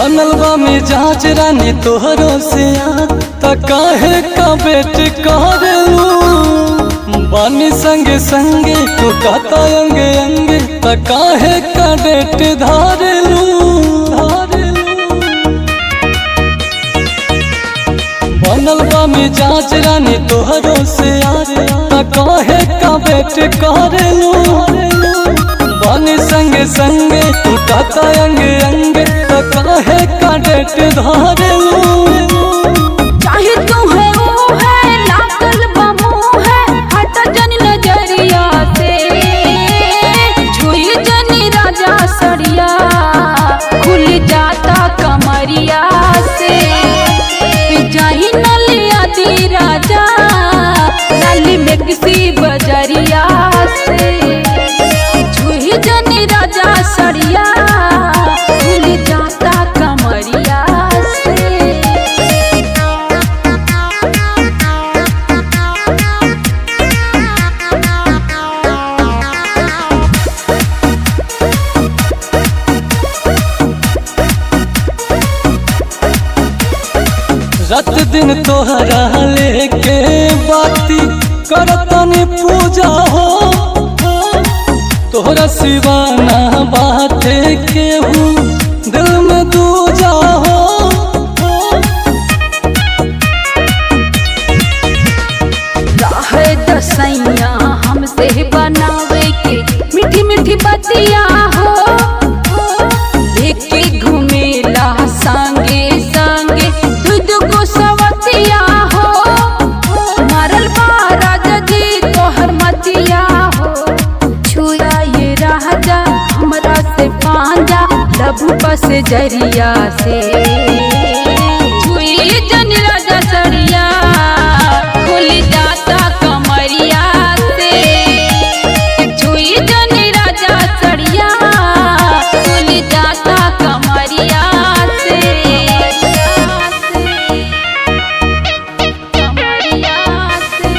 बनल बा मिजाज रानी तोहरो से त काहे का बेट करेलू बानी संगे संगे तू कहता अंगे अंगे त काहे का डेट धारेलू बनल बा मिजाज रानी तोहरो से त काहे का बेट करेलू बानी संगे संगे तू कहता अंगे अंगे त काहे का डेट धारेलू चाहे तू है वो है लागल बमू है हट जन नजरिया से छुई जनी राजा सरिया खुल जाता कमरिया से जाही नलिया दी राजा लाली में किसी बजरिया से छुई जनी राजा सरिया खुल जाता कमरिया से। रात दिन तोहरा लेके बाती करतनी पूजा हो तोहरा सिवाना बाते केहू दिल में दूजा हो राहे दसैया हमसे बनावे के मीठी मीठी बतिया हो लेके घूमेला संगे संगे दूध को सवतिया हो मारल बाराजा जी तोहर मतिया हो छुआ ये राजा हमरा से पांजा लबू बस जरिया से छुई जन राजा सरिया खुल जाता कमरिया से छुई जन राजा सरिया खुल जाता कमरिया से कमरिया से।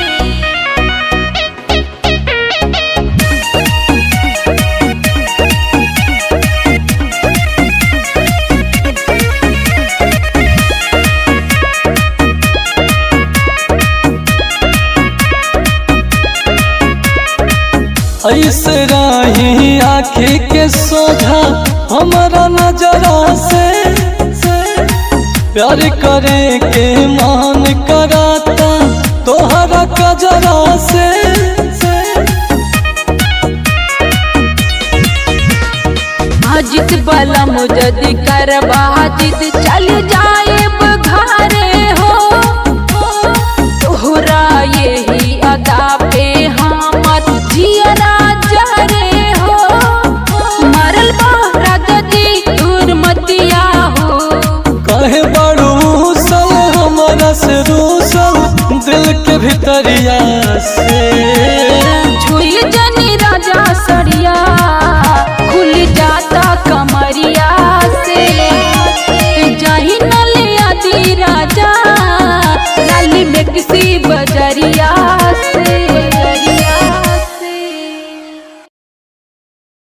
ऐसे राही आँखी के सोझा हमारा नजरा से प्यार करे के मान कराता तोहरा कजरा से अजित बला मुजद करबा जिद चल जाए घरे हो तोहरा यही अदा पे हमर जियरा जरे हो मरल राजा जी दूर मतिया हो कहे बड़ू सल हमारा से रूसल दिल के भीतरिया से छुई जनी राजा सरिया खुल जाता कमरिया से जाही नलिया दी राजा लाली में किसी बजरिया